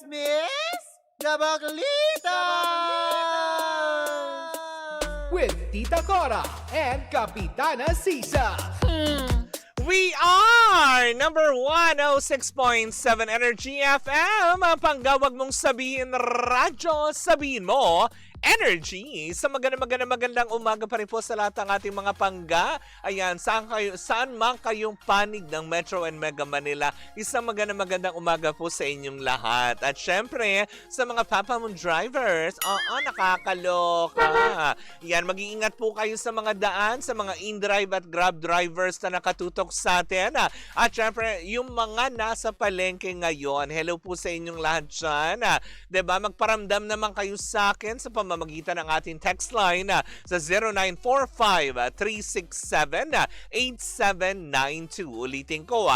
Miss Gabaglita! With Tita Cora and Kapitana Sisa. We are number 106.7 Energy FM. Ang panggawag mong sabihin radyo, sabihin mo Energy. Sa magandang umaga pa rin po sa lahat ng ating mga pangga. Ayan, saan man kayong panig ng Metro and Mega Manila, isang magandang umaga po sa inyong lahat. At syempre, sa mga Papa Moon drivers, nakakaloka. Yan, mag-iingat po kayo sa mga daan, sa mga in-drive at grab drivers na nakatutok sa atin. At syempre, yung mga nasa palengke ngayon, hello po sa inyong lahat dyan. Diba, magparamdam naman kayo sa akin sa pamamagitan ng ating text line sa 0945-367-8792. Ulitin ko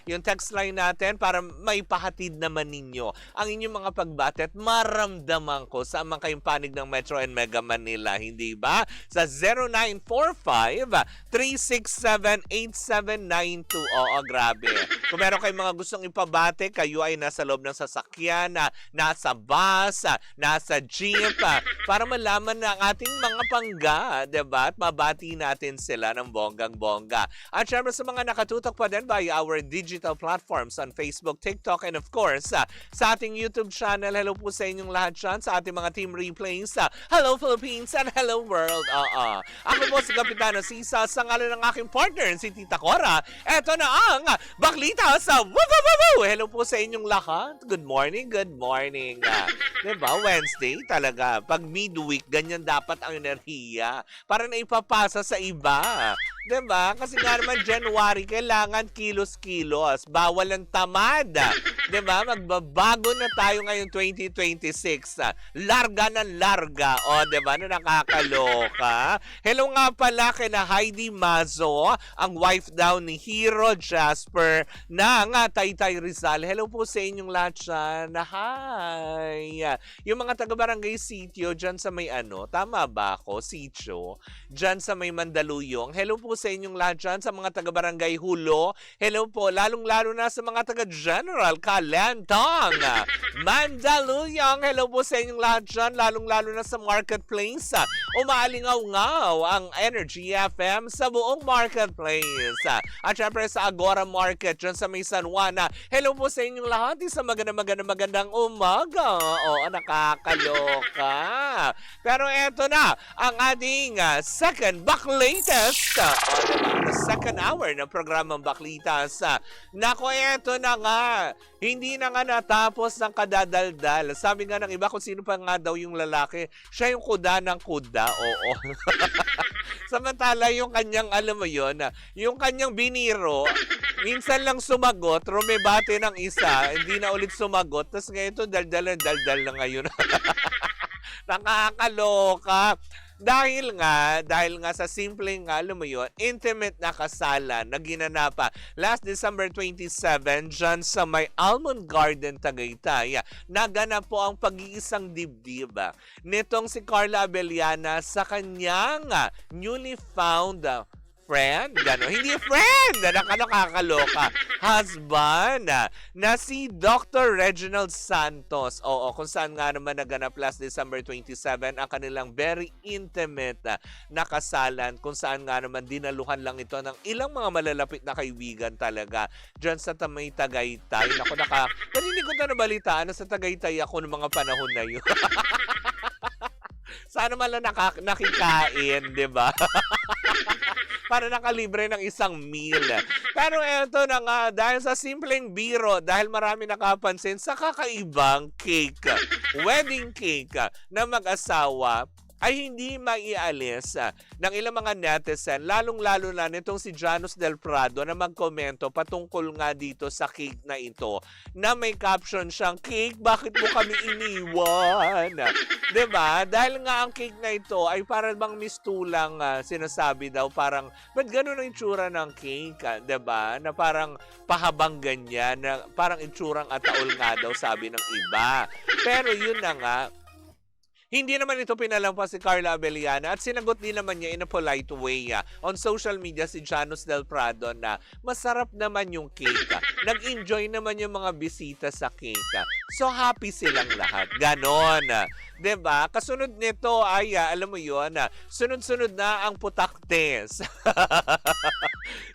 yung text line natin para maipahatid naman ninyo ang inyong mga pagbati at maramdaman ko saan man kayong panig ng Metro and Mega Manila, hindi ba? Sa 0945-367-8792. Oo, grabe. Kung meron kayong mga gustong ipabate, kayo ay nasa loob ng sasakyan, nasa bus, nasa jeep, para malaman na ang ating mga pangga, diba? At mabati natin sila ng bonggang-bongga. At syempre sa mga nakatutok pa din by our digital platforms on Facebook, TikTok, and of course, sa ating YouTube channel, hello po sa inyong lahat dyan, sa ating mga team replays, hello Philippines and hello world. Ako po si Kapitana Sisa, sa ngalan ng aking partner, si Tita Cora. Eto na ang Baklita sa Woo! Hello po sa inyong lahat. Good morning, good morning. Diba? Wednesday talaga. Pag midweek, ganyan dapat ang enerhiya para na ipapasa sa iba. Diba? Kasi nga naman January, kailangan kilos-kilos. Bawal ang tamad. Diba? Magbabago na tayo ngayon 2026. Larga ng larga. Diba? Na nakakaloka. Hello nga pala kay na Heidi Mazo, ang wife daw ni Hero Jasper ng Taytay Rizal. Hello po sa inyong lahat dyan. Hi! Yung mga taga-barangay sitio dyan sa may tama ba ako? Sitio? Dyan sa may Mandaluyong. Hello po sa inyong lahat dyan, sa mga taga-barangay Hulo. Hello po, lalong-lalo na sa mga taga-General Calentong. Mandaluyong. Hello po sa inyong lahat dyan, lalong-lalo na sa Marketplace. Umaalingaw-ngaw ang Energy FM sa buong Marketplace. At syempre sa Agora Market dyan sa may San Juan. Hello po sa inyong lahat, isang magandang umaga. Nakakaloka. Pero eto na ang ating second Baklitas. The second hour ng programang Baklitas. Nako, eto na nga. Hindi na nga natapos ng kadadaldal. Sabi nga ng iba kung sino pa nga daw yung lalaki, siya yung kuda ng kuda. Oo. Samantala yung kanyang, alam mo yun, yung kanyang biniro, minsan lang sumagot, rumebate ng isa, hindi na ulit sumagot, tapos ngayon ito, daldal na ngayon. Nakakaloka. Dahil nga sa simpleng, alam mo yun, intimate na kasalan na ginanapa last December 27 dyan sa may Almond Garden, Tagaytay. Naganap po ang pag-iisang dibdib nitong si Carla Abellana sa kanyang newly found friend, hindi friend, nakakaloka, husband, na si Dr. Reginald Santos. Oo, kung saan nga naman naganap last December 27 ang kanilang very intimate na kasalan, kung saan nga naman dinaluhan lang ito ng ilang mga malalapit na kaibigan talaga dyan sa Tamay Tagaytay. Naku, narinig ko na nabalitaan na sa Tagaytay ako ng mga panahon na yun. Sana man lang nakikain, di ba? Para nakalibre ng isang meal. Pero eto na nga, dahil sa simpleng biro, dahil marami nakapansin sa kakaibang cake, wedding cake na mag-asawa, ay hindi maialis ng ilang mga netizen, lalong-lalo na nitong si Janus Del Prado na magkomento patungkol nga dito sa cake na ito, na may caption siyang, "Cake, bakit mo kami iniwan?" Diba? Dahil nga ang cake na ito ay parang bang mistulang sinasabi daw, parang, ba't ganun ang itsura ng cake? Diba? Na parang pahabang ganyan, na parang itsurang ataol nga daw, sabi ng iba. Pero yun na nga, Hindi naman ito pinalampas si Carla Abellana at sinagot din naman niya in a polite way on social media si Janus Del Prado na masarap naman yung cake. Nag-enjoy naman yung mga bisita sa cake. So happy silang lahat. Ganon. 'Di ba? Kasunod nito ay alam mo 'yon, sunod-sunod na ang putaktes.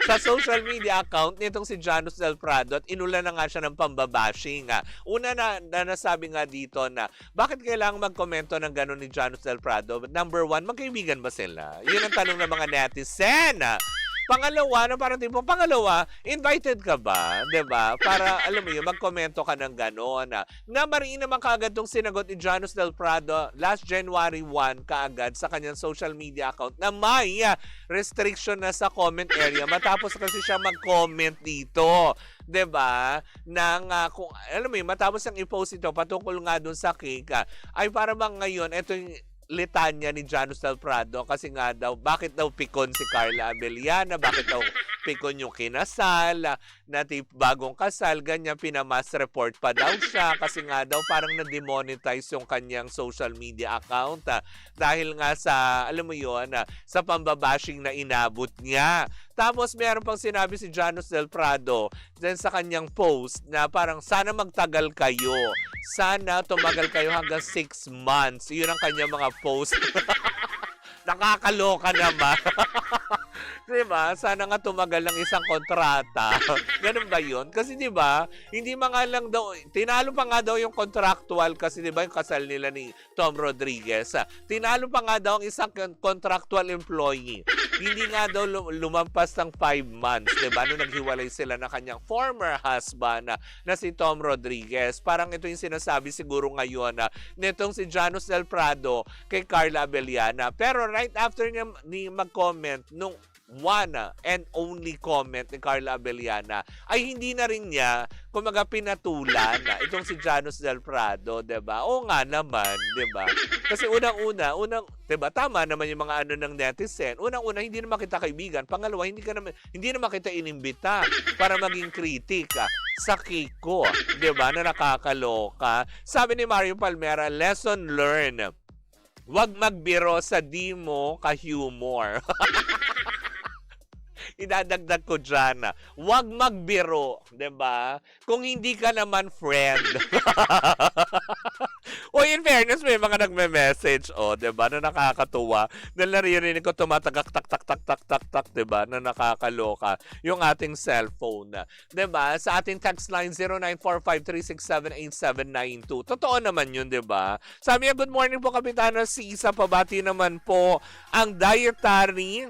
Sa social media account nitong si Janus Del Prado at inulan na nga siya ng pambabashing. Una na nasabi nga dito na bakit kailangan magkomento ng gano'n ni Janus Del Prado? Number one, magkaibigan ba sila? Yun ang tanong ng mga netizen. Pangalawa, invited ka ba? 'Di ba? Para, alam mo yun, magkomento ka ng gano'n. Na mariin naman kaagad tong sinagot ni Janus Del Prado last January 1 kaagad sa kanyang social media account na may restriction na sa comment area matapos kasi siya mag-comment dito. 'Di ba? Nang kung alam mo yun, matapos ang i-post ito patungkol nga dun sa cake, ay para bang ngayon ito yung litanya ni Janus Del Prado kasi nga daw, bakit daw pikon si Carla Abellana, bakit daw pikon yung kinasal, na bagong kasal, ganyan, pinamass report pa daw siya kasi nga daw parang na-demonetize yung kanyang social media account dahil nga sa, alam mo yun, sa pambabashing na inabot niya. Tapos meron pang sinabi si Janus Del Prado then sa kanyang post na parang sana magtagal kayo. Sana tumagal kayo hanggang 6 months. Yun ang kanyang mga post. Nakakaloka naman. Diba? Sana nga tumagal ng isang kontrata. Ganun ba yun? Kasi diba, hindi mga lang daw, tinalo pa nga daw yung contractual kasi diba yung kasal nila ni Tom Rodriguez. Tinalo pa nga daw ang isang contractual employee. Hindi nga daw lumampas ng 5 months. Diba? Nung naghiwalay sila na kanyang former husband na si Tom Rodriguez. Parang ito yung sinasabi siguro ngayon nitong si Janus Del Prado kay Carla Abellana. Pero right after niya mag-comment nung one and only comment ni Carla Abellana ay hindi na rin niya kumaga pinatulan itong si Janus Del Prado, 'di ba? Oo nga naman, 'di ba? Kasi unang-una, 'di ba? Tama naman yung mga ano ng netizen. Unang-una, hindi naman kita kaibigan. Pangalawa, hindi naman kita inimbita para maging kritik sa Kiko, 'di ba? Na nakakaloka. Sabi ni Mario Palmera, lesson learned. Huwag magbiro sa di mo ka-humor. Idadagdag ko dyan. Huwag magbiro, 'di ba? Kung hindi ka naman friend. O in fairness, may mga nagme-message, 'di ba, na nakakatuwa. Dahil naririnig ko tumatagak tak tak tak tak tak tak, 'di ba, na nakakaloka yung ating cellphone. 'Di ba? Sa ating text line 0945-367-8792. Totoo naman yun, 'di ba? Sabi niya, good morning po Kapitana Sisa. Pabati naman po ang dietary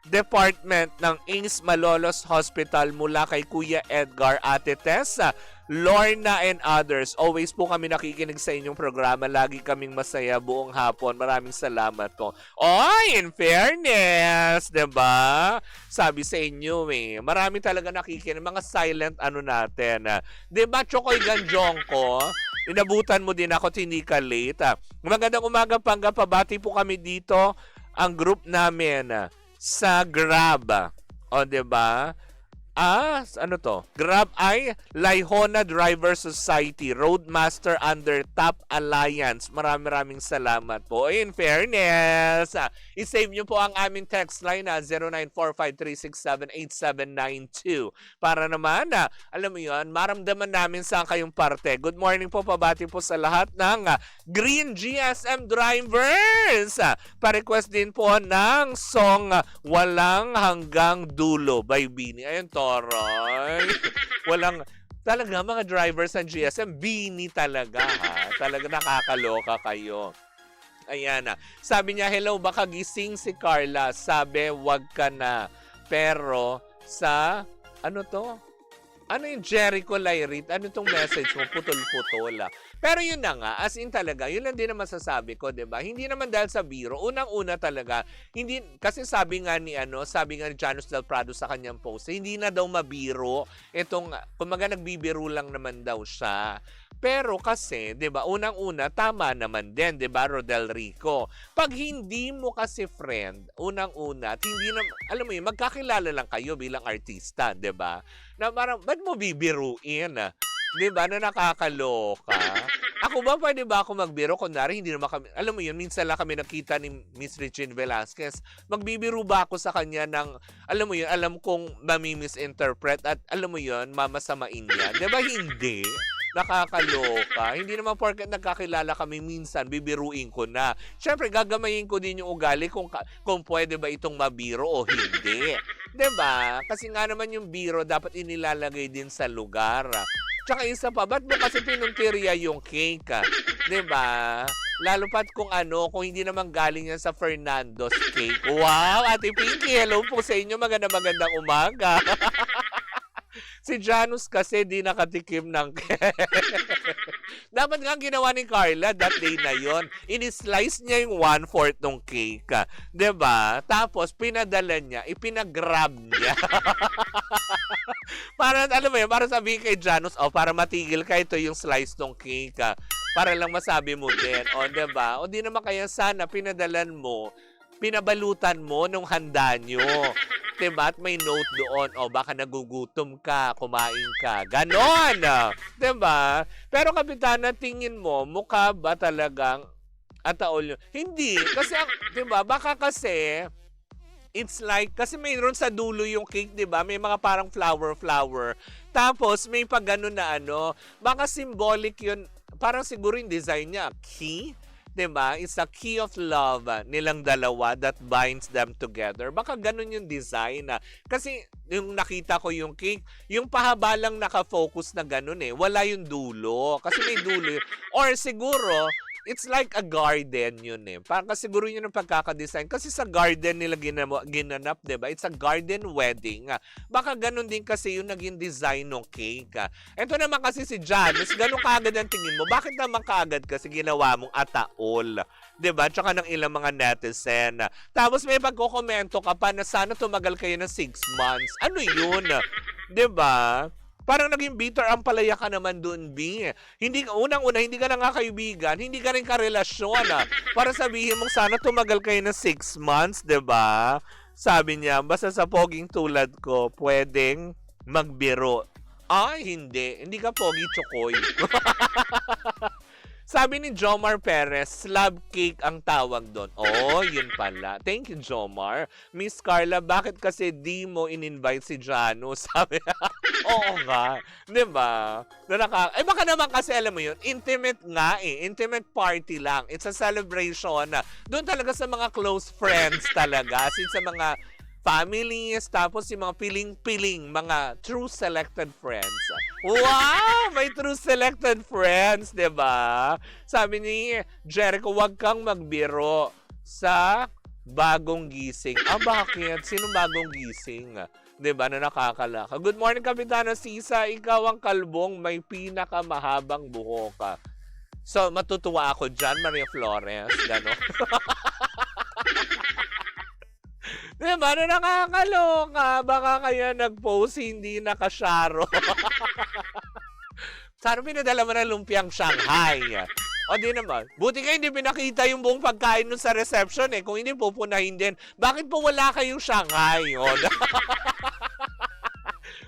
department ng Ace Malolos Hospital mula kay Kuya Edgar, Ate Tessa, Lorna and others. Always po kami nakikinig sa inyong programa. Lagi kaming masaya buong hapon. Maraming salamat po. Oy, in fairness, 'di ba? Sabi sa inyo marami talaga nakikinig, mga silent ano natin. 'Di ba, Chokoy Ganjong ko? Inabutan mo din ako, hindi ka late. Magandang umaga, Pangga. Pabati po kami dito ang group namin sa Grab. O, diba? Ano to? Grab ay Laihona Driver Society, Roadmaster under Top Alliance. Maraming salamat po. In fairness, isave nyo po ang aming text line na 0945-367-8792 para naman, alam mo yun, maramdaman namin saan kayong parte. Good morning po, pabati po sa lahat ng Green GSM drivers. Pa-request din po ng song Walang Hanggang Dulo by Bini. Ayun to. Aray. Walang, talaga mga drivers ng GSM, Bini talaga Talaga nakakaloka kayo. Ayan Sabi niya, hello, baka gising si Carla. Sabi, wag ka na. Pero sa, ano to? Ano yung Jericho Lyrit? Ano itong message mo? Putol-putol. Pero yun na nga, as in talaga, yun lang din naman sasabi ko, 'di ba? Hindi naman dahil sa biro. Unang-una talaga, hindi kasi sabi nga ni Janus Del Prado sa kanyang post, hindi na daw mabiro itong kumaga nagbibiro lang naman daw siya. Pero kasi, 'di ba, unang-una tama naman din, 'di ba, Rodel Rico? Pag hindi mo kasi friend, unang-una, at hindi na alam mo 'yun, magkakilala lang kayo bilang artista, 'di ba? Na parang ba't mo bibiruin? 'Di ba, na nakakaloka? Ako ba, pwede ba ako magbiro? Kunwari, hindi naman kami, alam mo yun, minsan lang kami nakita ni Miss Regine Velasquez. Magbibiro ba ako sa kanya ng, alam mo yun, alam kong mami-misinterpret at alam mo yun, mamasamain niya. 'Di ba, hindi? Nakakaloka. Hindi naman porket nagkakilala kami minsan, bibiruin ko na. Siyempre, gagamayin ko din yung ugali kung pwede ba itong mabiro o hindi. 'Di ba? Kasi nga naman yung biro dapat inilalagay din sa lugar. Tsaka isa pa, ba't mo kasi pinuntirya yung cake? 'Di ba? Lalo pat kung kung hindi naman galing yan sa Fernando's Cake. Wow, Ate Pinky, hello po sa inyo. Magandang umaga. Si Janus kasi di nakatikim ng cake. Dapat nga ginawa ni Carla that day na yon. Ini-slice niya yung 1/4 ng cake. 'Di ba? Tapos pinadala niya, ipinagrab niya. Para, alam mo yun, para sabihin kay Janus, para matigil ka, ito yung slice ng cake. Para lang masabi mo din. O, 'di ba? O di naman kaya sana pinadalan mo, pinabalutan mo nung handa nyo. Diba? At may note doon, baka nagugutom ka, kumain ka. Ganon! Diba? Pero Kapitana, tingin mo, mukha ba talagang ataol yun? Hindi. Kasi, diba? Baka kasi, it's like, kasi mayroon sa dulo yung cake, diba? May mga parang flower. Tapos, may pag gano'n na baka symbolic yun. Parang siguro yung design niya, key. Diba? It's a key of love nilang dalawa that binds them together. Baka ganun yung design. Kasi yung nakita ko yung cake, yung pahaba lang nakafocus na ganun Wala yung dulo. Kasi may dulo yun. Or siguro, it's like a garden yun Parang siguro yun ang pagkakadesign. Kasi sa garden nila ginanap, diba? It's a garden wedding. Baka ganun din kasi yung naging design ng cake. Ito naman kasi si Janus, ganun kaagad ang tingin mo. Bakit naman kaagad kasi ginawa mong ataol? Diba? Tsaka ng ilang mga netizen. Tapos may pagkokomento ka pa na sana tumagal kayo ng 6 months. Ano yun? Diba? Parang naging bitter ang palaya ka naman doon, B. Hindi, unang-una, hindi ka na nga kaibigan, hindi ka rin karelasyon, para sabihin mong sana tumagal kayo ng 6 months, 'di ba? Sabi niya, basta sa poging tulad ko, pwedeng magbiro. Ay, hindi. Hindi ka pogi, chokoy. Sabi ni Jomar Perez, slab cake ang tawag doon. Oh, yun pala. Thank you, Jomar. Miss Carla, bakit kasi di mo in-invite si Janus? Sabi oo nga. Diba? Baka naman kasi, alam mo yun, intimate nga Intimate party lang. It's a celebration. Doon talaga sa mga close friends talaga. Since sa mga families, tapos yung mga piling-piling, mga true selected friends. Wow! May true selected friends, diba? Sabi ni Jericho, huwag kang magbiro sa bagong gising. Bakit? Sino bagong gising? Diba, na nakakalaka? Good morning, Kapitana Sisa. Ikaw ang kalbong may pinakamahabang buhok. So, matutuwa ako dyan, Maria Flores. Gano'n. Diba, na nakakaloka. Baka kaya nag-post, hindi nakasyaro. Sana pinadala mo ng lumpiang Shanghai. O di naman. Buti kayo hindi pinakita yung buong pagkain nun sa reception Kung hindi, pupunahin din. Bakit po wala kayong Shanghai?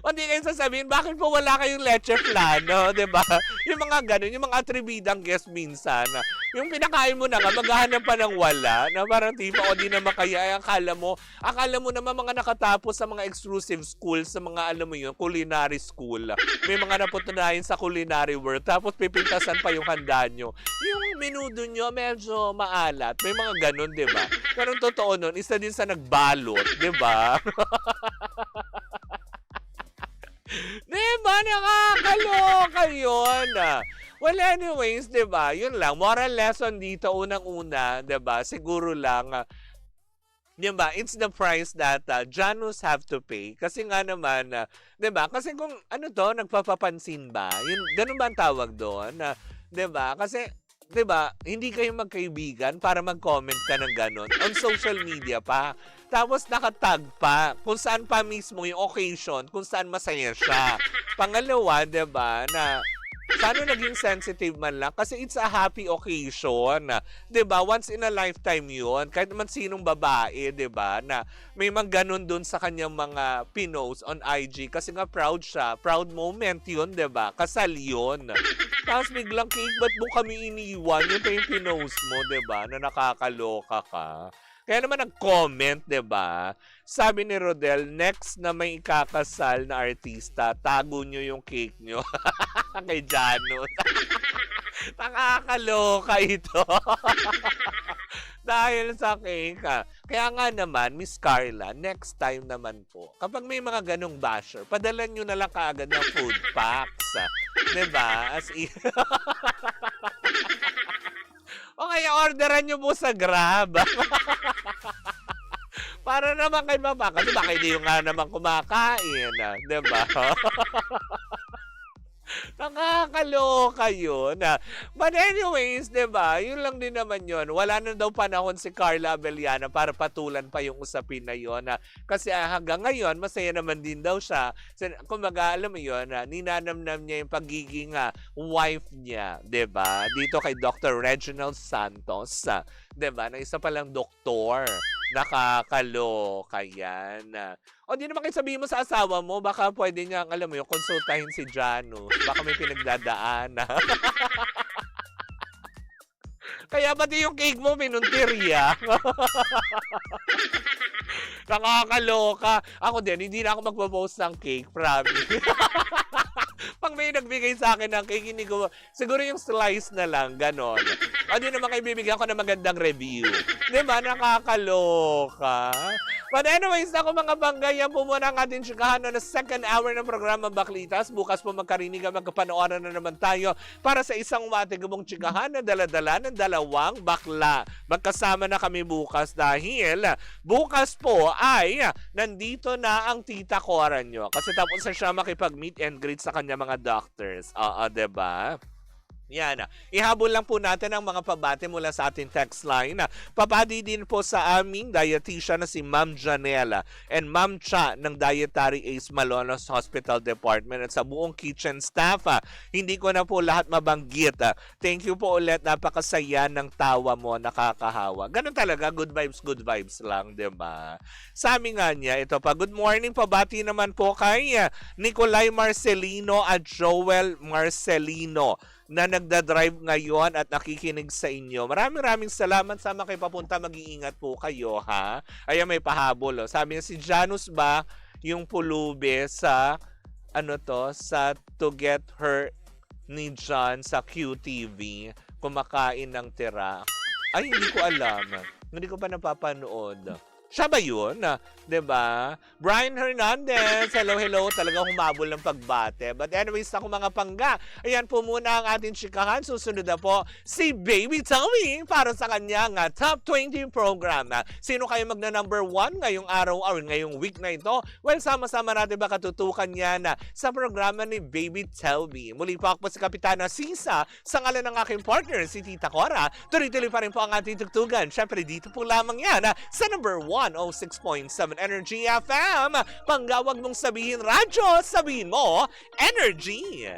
O di kayo sasabihin, bakit po wala kayong leche flan? Diba? Yung mga ganun, yung mga atribidang guest minsan. Yung pinakain mo na nga, maghahanap pa ng wala. Na parang tipo, o di naman kaya, akala mo naman mga nakatapos sa mga exclusive schools, sa mga, alam mo yun, culinary school. May mga naputunayan sa culinary world, tapos pipintasan pa yung handa nyo. Yung menudo nyo, medyo maalat. May mga ganun, diba? Pero totoo nun, isa din sa nagbalot, diba? Diba? Nakakaloka yun. Well, anyways, diba? Yun lang. Moral lesson dito, unang-una, diba? Siguro lang, diba? It's the price that Janus have to pay. Kasi nga naman, diba? Kasi kung nagpapapansin ba? Yun, ganun ba ang tawag doon? Diba? Kasi, diba? Hindi kayo magkaibigan para mag-comment ka ng ganun. On social media pa. Tapos nakatag pa kung saan pa mismo yung occasion, kung saan masaya siya. Pangalawa, 'di ba, na Sana naging sensitive man lang kasi it's a happy occasion. 'Di ba? Once in a lifetime 'yun. Kahit naman sinong babae, 'di ba, na may mga ganun dun sa kanyang mga pinost on IG kasi nga proud siya. Proud moment 'yun, 'di ba? Kasal 'yun. Tapos biglang cake, ba't mo kami iniwan? Yun pa yung pinost mo, 'di ba? Na nakakaloka ka. Kaya naman nag-comment, 'di ba? Sabi ni Rodel, next na may ikakasal na artista, tago nyo yung cake nyo. Kay Janus. Nakakaloka ito. Dahil sa cake. Kaya nga naman, Miss Carla, next time naman po, kapag may mga ganong basher, padalan nyo na lang kaagad ng food packs. 'Di ba? As in... O kaya orderan nyo po sa Grab. Para naman kay Mama. Kasi baka hindi yung nga naman kumakain. Diba? Nakakaloka yun. But anyways, diba? Yun lang din naman yun. Wala na daw panahon si Carla Abellana para patulan pa yung usapin na yun. Kasi hanggang ngayon, masaya naman din daw siya. Kumbaga, alam mo yun, ninanamnam niya yung pagiging wife niya. Diba? Dito kay Dr. Reginald Santos. Diba? Na isa palang doktor. Nakakaloka yan. O di naman kayo sabihin mo sa asawa mo, baka pwede niya, alam mo yung konsultahin si Janus. Baka may pinagdadaan. Kaya pati yung cake mo, minuntirya. Nakakaloka. Ako din, hindi na ako magpo-post ng cake, promise. Pag may nagbigay sa akin ng cake, hindi ko, siguro yung slice na lang, ganon. O di naman kayo bibigyan ko ng magandang review. Di ba? Nakakaloka. But anyways, ako mga bangga, yan po muna ang ating tsikahan na second hour ng programa Baklitas. Bukas po magkarinig at magkapanooran na naman tayo para sa isang matigabong tsikahan na dala-dala ng dalawang bakla. Magkasama na kami bukas dahil bukas po ay nandito na ang tita Cora nyo. Kasi tapos na siya makipag-meet and greet sa kanya mga doctors. Diba? Yan. Ihabol lang po natin ang mga pabati mula sa ating text line. Papadi din po sa aming dietitian na si Ma'am Janela and Ma'am Cha ng Dietary Ace Malolos Hospital Department at sa buong kitchen staff. Hindi ko na po lahat mabanggit. Thank you po ulit. Napakasaya ng tawa mo. Nakakahawa. Ganun talaga. Good vibes lang. Diba? Sa amin nga niya, ito pa. Good morning. Pabati naman po kay Nicolay Marcelino at Joel Marcelino na nagdadrive ngayon at nakikinig sa inyo. Maraming salamat. Sama kayo papunta. Mag-iingat po kayo, ha? Ayan, may pahabol. Oh. Sabi niya, si Janus ba yung pulube sa, sa To Get Her ni John sa QTV, kumakain ng tira? Ay, hindi ko alam. Hindi ko pa napapanood. Siya ba yun? Diba? Brian Hernandez, hello. Talagang humabol ng pagbate. But anyways, ako mga pangga, ayan po muna ang ating chikahan. Susunod na po si Baby Tommy para sa kanyang Top 20 program. Sino kayo magna-number 1 ngayong araw or ngayong week na ito? Well, sama-sama natin ba katutukan yan sa programa ni Baby Tommy. Muli po ako po si Kapitana Sisa sa ngalan ng aking partner, si Tita Cora. Tuloy-tuloy pa rin po ang ating tugtugan. Siyempre, dito po lamang yan sa number 106.7 Energy FM. Panggawag mong sabihin radyo, sabihin mo Energy.